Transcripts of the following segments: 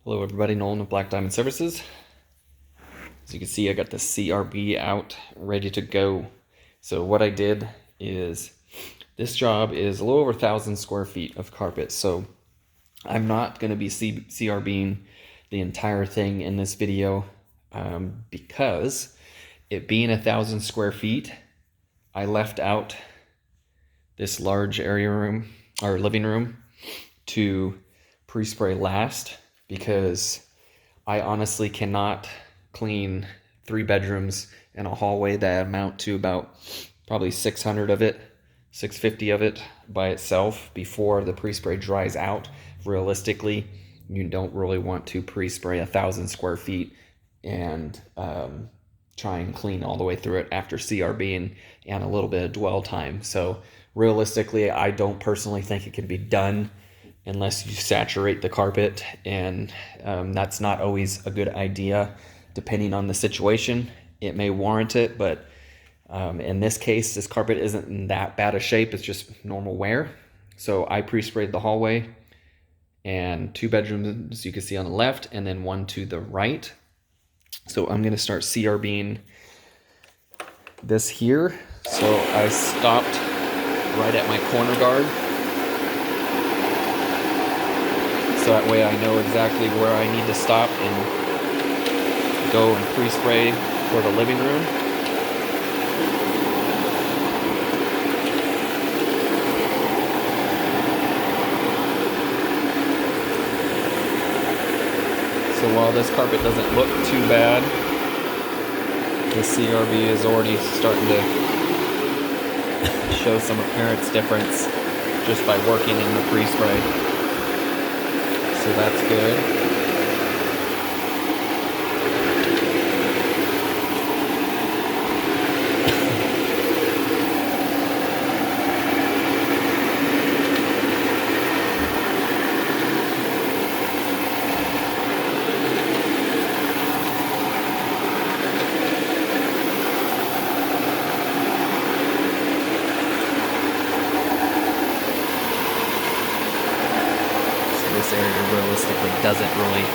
Hello everybody, Nolan of Black Diamond Services. As you can see, I got the CRB out, ready to go. So what I did is, this job is a little over 1,000 square feet of carpet, so I'm not going to be CRBing the entire thing in this video because it being 1,000 square feet, I left out this large area room, or living room, to pre-spray last, because I honestly cannot clean 3 bedrooms and a hallway that amount to about probably 600 of it, 650 of it by itself before the pre-spray dries out. Realistically, you don't really want to pre-spray 1,000 square feet and try and clean all the way through it after CRB and a little bit of dwell time. So realistically, I don't personally think it can be done unless you saturate the carpet, and that's not always a good idea. Depending on the situation, it may warrant it, but in this case, this carpet isn't in that bad a shape. It's just normal wear. So I pre-sprayed the hallway and 2 bedrooms, as you can see on the left, and then 1 to the right. So I'm gonna start CRBing this here. So I stopped right at my corner guard, so that way I know exactly where I need to stop and go and pre-spray for the living room. So while this carpet doesn't look too bad, the CRB is already starting to show some appearance difference just by working in the pre-spray. So that's good. This area realistically doesn't really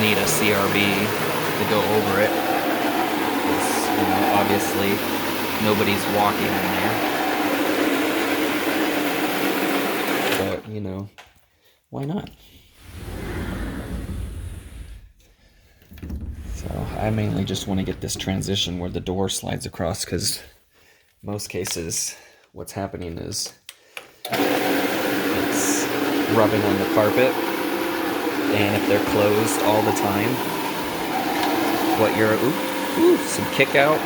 need a CRB to go over it. It's, obviously nobody's walking in there. But, why not? So I mainly just want to get this transition where the door slides across, because most cases what's happening is it's rubbing on the carpet, and if they're closed all the time, what you're some kick out.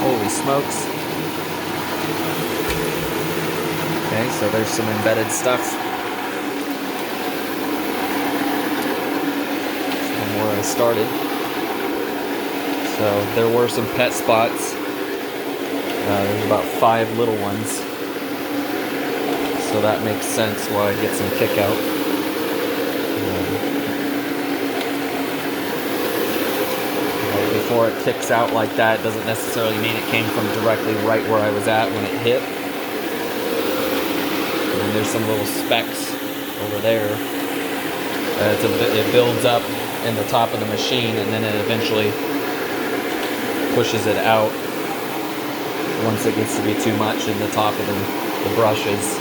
Holy smokes. Okay, so there's some embedded stuff from where I started. So there were some pet spots. There's about 5 little ones. So that makes sense why I get some kick out. Before it kicks out like that, doesn't necessarily mean it came from directly right where I was at when it hit. And then there's some little specks over there. It builds up in the top of the machine, and then it eventually pushes it out once it gets to be too much in the top of the brushes.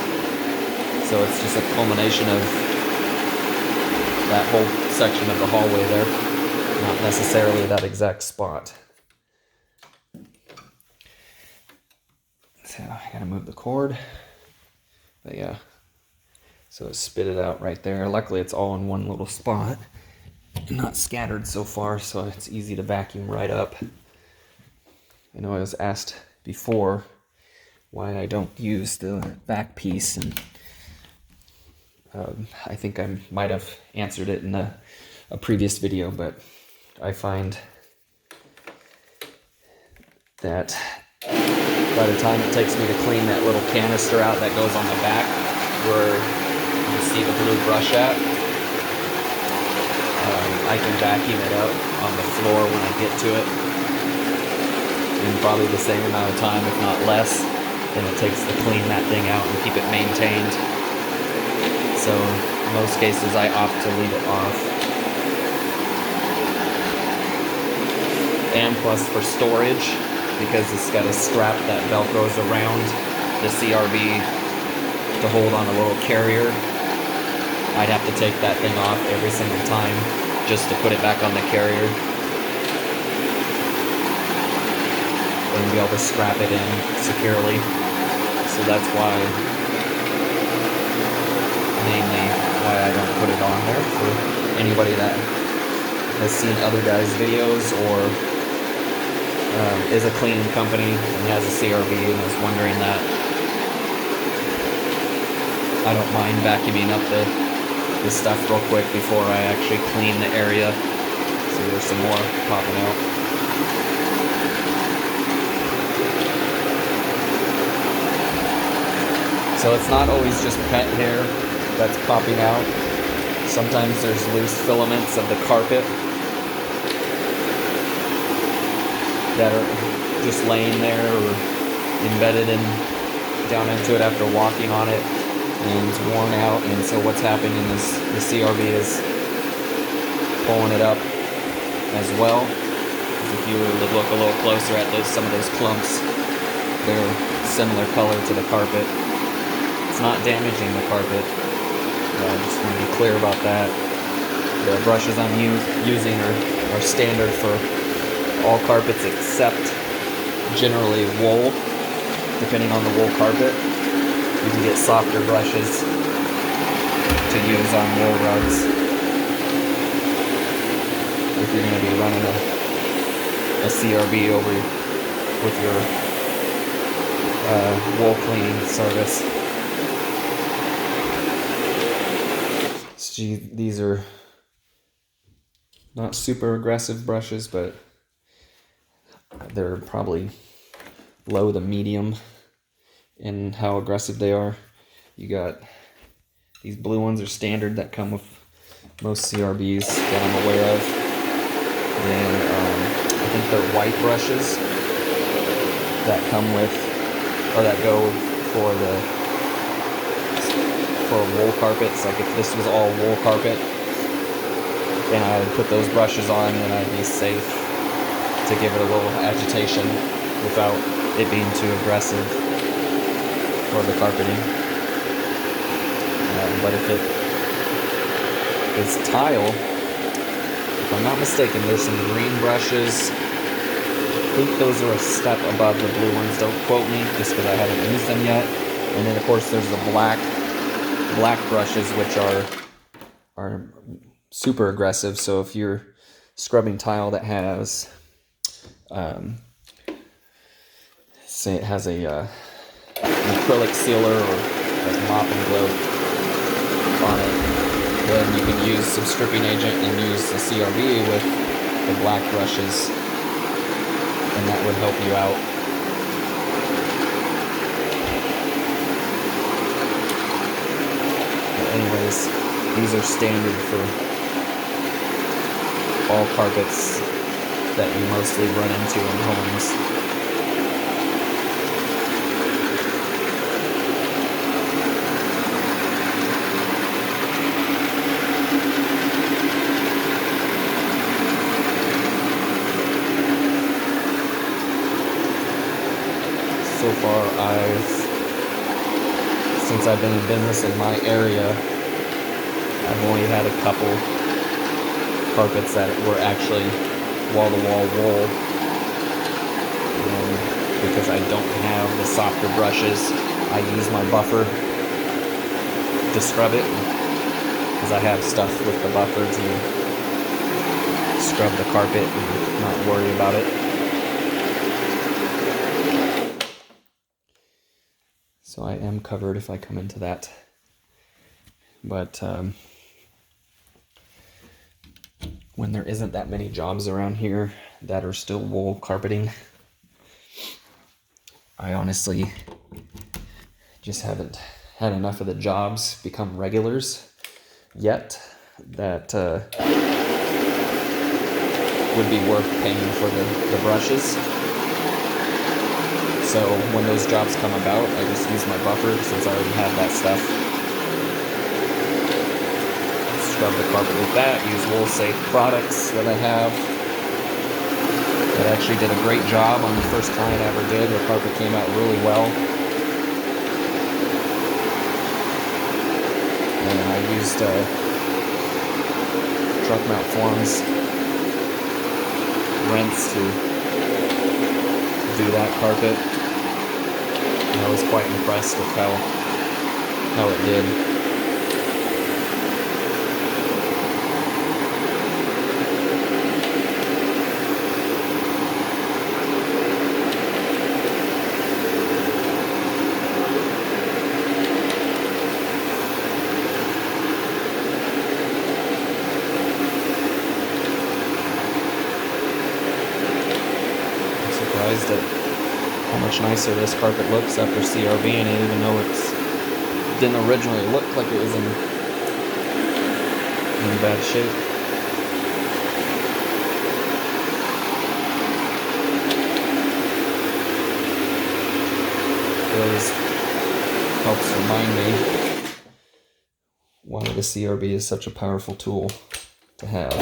So it's just a culmination of that whole section of the hallway there, not necessarily that exact spot. So I gotta move the cord. But yeah, so it spit it out right there. Luckily it's all in one little spot, not scattered so far, so it's easy to vacuum right up. I know I was asked before why I don't use the back piece, and I think I might have answered it in a previous video, but I find that by the time it takes me to clean that little canister out that goes on the back where you see the blue brush at, I can vacuum it up on the floor when I get to it in probably the same amount of time, if not less, than it takes to clean that thing out and keep it maintained. So In most cases, I opt to leave it off. And plus for storage, because it's got a strap that velcros around the CRB to hold on a little carrier, I'd have to take that thing off every single time just to put it back on the carrier and be able to strap it in securely. So that's why, mainly why I don't put it on there. For anybody that has seen other guys' videos or is a cleaning company and has a CRB and is wondering that, I don't mind vacuuming up the stuff real quick before I actually clean the area. So there's some more popping out. So it's not always just pet hair that's popping out. Sometimes there's loose filaments of the carpet that are just laying there or embedded in down into it after walking on it, and it's worn out. And so what's happening is the CRB is pulling it up as well. If you were to look a little closer at some of those clumps, they're similar color to the carpet. It's not damaging the carpet. I just want to be clear about that. The brushes I'm using are standard for all carpets except generally wool, depending on the wool carpet. You can get softer brushes to use on wool rugs if you're going to be running a CRB over with your wool cleaning service. These are not super aggressive brushes, but they're probably low to medium in how aggressive they are. You got these blue ones are standard that come with most CRBs that I'm aware of. Then I think they're white brushes that come with, or that go for wool carpets. Like if this was all wool carpet and I would put those brushes on, then I'd be safe to give it a little agitation without it being too aggressive for the carpeting. But if it is tile, if I'm not mistaken, there's some green brushes. I think those are a step above the blue ones. Don't quote me, just because I haven't used them yet. And then of course there's the black brushes, which are super aggressive. So if you're scrubbing tile that has say it has an acrylic sealer or like mop and gloat on it, then you can use some stripping agent and use the CRB with the black brushes, and that would help you out. Anyways, these are standard for all carpets that you mostly run into in homes. So far, since I've been in business in my area, I've only had a couple carpets that were actually wall-to-wall wool. And because I don't have the softer brushes, I use my buffer to scrub it, because I have stuff with the buffer to scrub the carpet and not worry about it. So I am covered if I come into that. But when there isn't that many jobs around here that are still wool carpeting, I honestly just haven't had enough of the jobs become regulars yet that would be worth paying for the brushes. So when those jobs come about, I just use my buffer since I already have that stuff. scrub the carpet with that. Use Wool Safe products that I have. That actually did a great job on the first client I ever did. The carpet came out really well. And I used truck mount forms rents to do that carpet. And I was quite impressed with how it did. Surprised at how much nicer this carpet looks after CRB, and I didn't even know it didn't originally look like it was in bad shape. It always helps remind me why the CRB is such a powerful tool to have.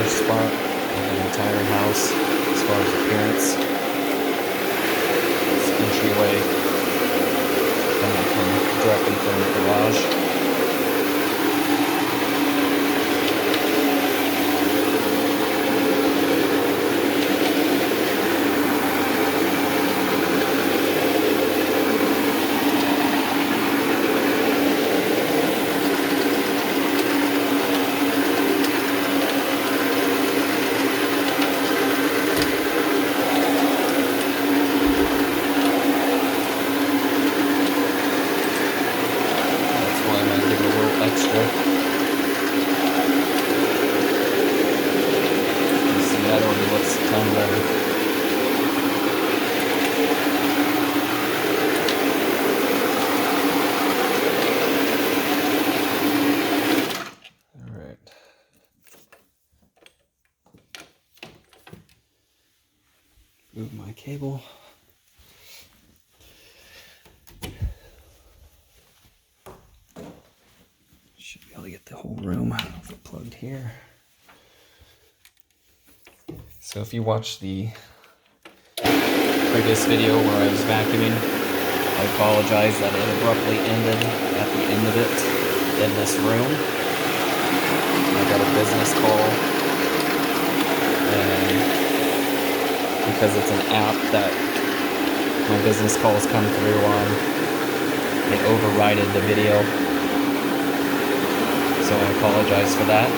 Spot of the entire house as far as appearance. This entryway coming directly from the garage. Extra. You see, that already looks a ton better. All right. Move my cable. Should be able to get the whole room plugged here. So if you watch the previous video where I was vacuuming. I apologize that it abruptly ended at the end of it in this room. I got a business call, and because it's an app that my business calls come through on, it overrided the video. So I apologize for that.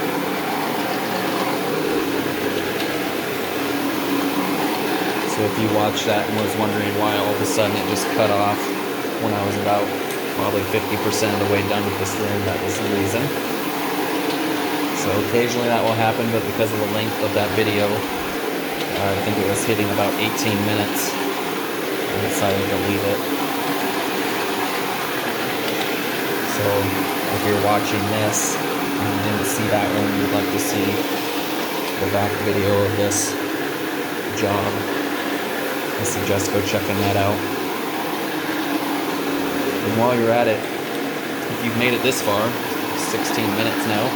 So if you watched that and was wondering why all of a sudden it just cut off when I was about probably 50% of the way done with this room, that was the reason. So occasionally that will happen, but because of the length of that video, I think it was hitting about 18 minutes, I decided to leave it. So if you're watching this and you didn't see that one, you'd like to see the back video of this job, I suggest go checking that out. And while you're at it, if you've made it this far, 16 minutes now,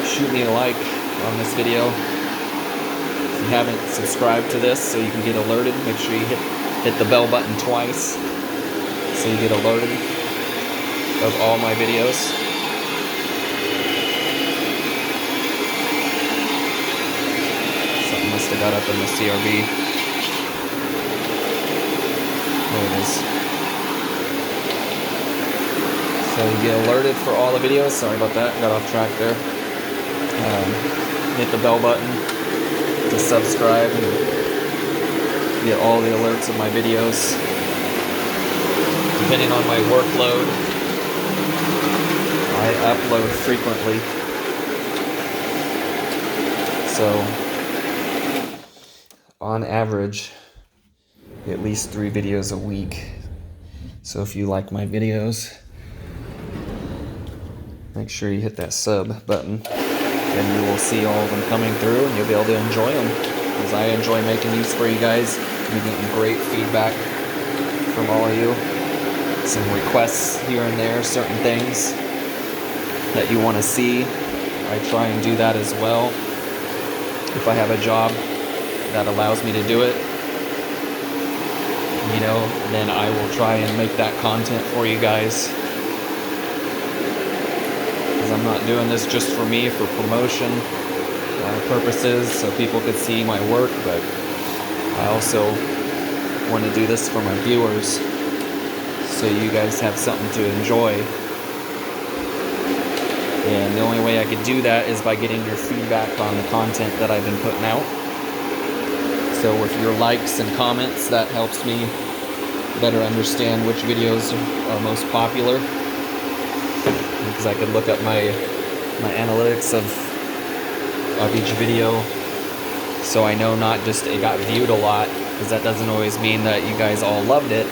shoot me a like on this video. If you haven't subscribed to this so you can get alerted, make sure you hit the bell button twice so you get alerted of all my videos. Something must have got up in the CRB. There it is. So you get alerted for all the videos. Sorry about that, got off track there. Hit the bell button to subscribe and get all the alerts of my videos. Depending on my workload, I upload frequently. So on average, at least 3 videos a week. So if you like my videos, make sure you hit that sub button, and you will see all of them coming through, and you'll be able to enjoy them, because I enjoy making these for you guys. I'm getting great feedback from all of you. Some requests here and there, certain things that you want to see. I try and do that as well. If I have a job that allows me to do it, then I will try and make that content for you guys. Because I'm not doing this just for me, for promotion purposes, so people could see my work, but I also want to do this for my viewers, so you guys have something to enjoy. And the only way I could do that is by getting your feedback on the content that I've been putting out. So with your likes and comments, that helps me better understand which videos are most popular, because I could look up my analytics of each video, so I know not just it got viewed a lot, because that doesn't always mean that you guys all loved it.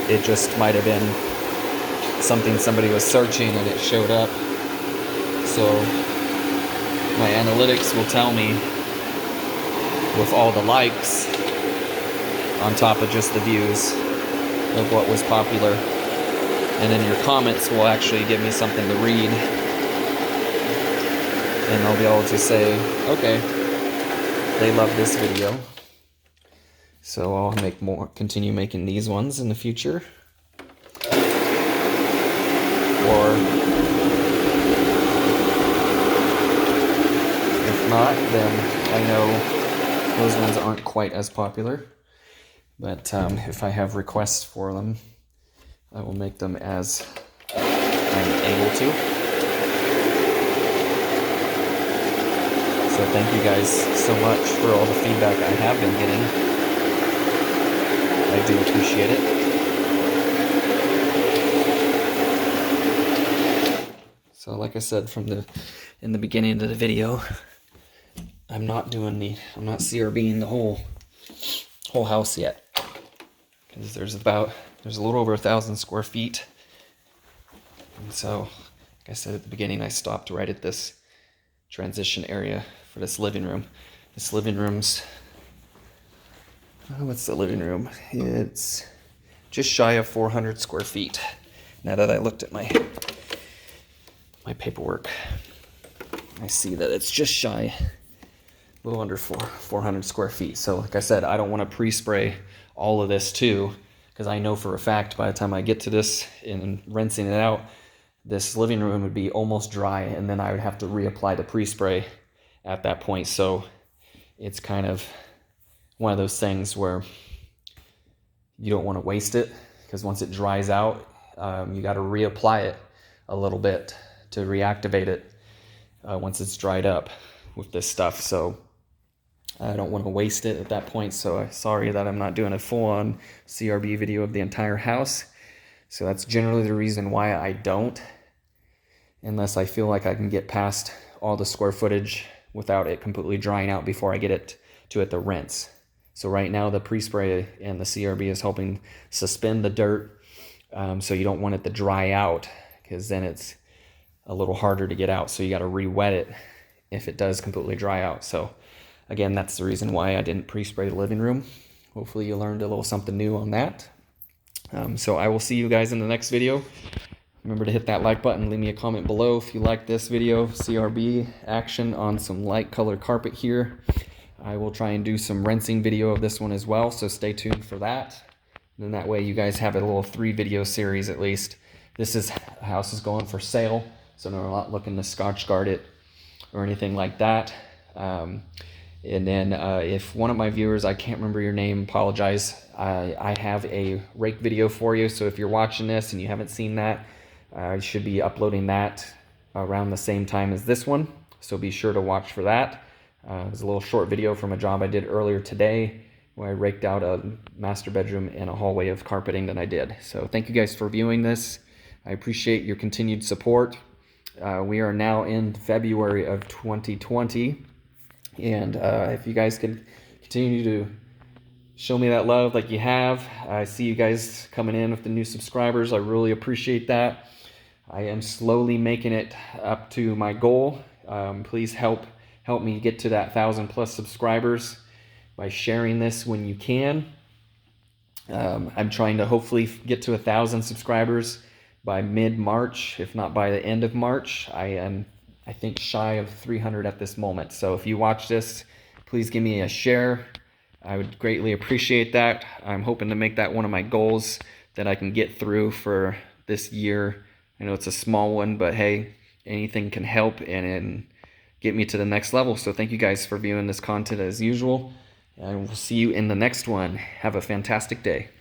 It just might have been something somebody was searching and it showed up. So my analytics will tell me with all the likes on top of just the views of what was popular, and then your comments will actually give me something to read, and I'll be able to say, okay, they love this video, so I'll continue making these ones in the future. Or if not, then I know those ones aren't quite as popular. But if I have requests for them, I will make them as I'm able to. So thank you guys so much for all the feedback I have been getting. I do appreciate it. So like I said in the beginning of the video, I'm not CRBing the whole house yet, because there's a little over 1,000 square feet, and so like I said at the beginning, I stopped right at this transition area for this living room. This living room's what's the living room? It's just shy of 400 square feet. Now that I looked at my paperwork, I see that it's just shy a little under 400 square feet. So like I said, I don't want to pre-spray all of this too, because I know for a fact by the time I get to this and rinsing it out, this living room would be almost dry, and then I would have to reapply the pre-spray at that point. So it's kind of one of those things where you don't want to waste it, because once it dries out, you got to reapply it a little bit to reactivate it once it's dried up with this stuff. So I don't want to waste it at that point. So sorry that I'm not doing a full-on CRB video of the entire house. So that's generally the reason why I don't, unless I feel like I can get past all the square footage without it completely drying out before I get it to the rinse. So right now the pre-spray and the CRB is helping suspend the dirt, so you don't want it to dry out, because then it's a little harder to get out. So you got to re-wet it if it does completely dry out. So again, that's the reason why I didn't pre-spray the living room. Hopefully you learned a little something new on that. So I will see you guys in the next video. Remember to hit that like button, leave me a comment below if you like this video, CRB action on some light colored carpet here. I will try and do some rinsing video of this one as well, so stay tuned for that. And then that way you guys have a little 3-video series at least. This house is going for sale, so we're not looking to Scotch guard it or anything like that. And then if one of my viewers, I can't remember your name, apologize, I have a rake video for you. So if you're watching this and you haven't seen that, I should be uploading that around the same time as this one. So be sure to watch for that. It was a little short video from a job I did earlier today where I raked out a master bedroom and a hallway of carpeting that I did. So thank you guys for viewing this. I appreciate your continued support. We are now in February of 2020. And if you guys can continue to show me that love like you have, I see you guys coming in with the new subscribers. I really appreciate that. I am slowly making it up to my goal. Please help me get to that 1,000+ subscribers by sharing this when you can. I'm trying to hopefully get to 1,000 subscribers by mid-March, if not by the end of March. I think shy of 300 at this moment. So if you watch this, please give me a share. I would greatly appreciate that. I'm hoping to make that one of my goals that I can get through for this year. I know it's a small one, but hey, anything can help and get me to the next level. So thank you guys for viewing this content as usual, and we'll see you in the next one. Have a fantastic day.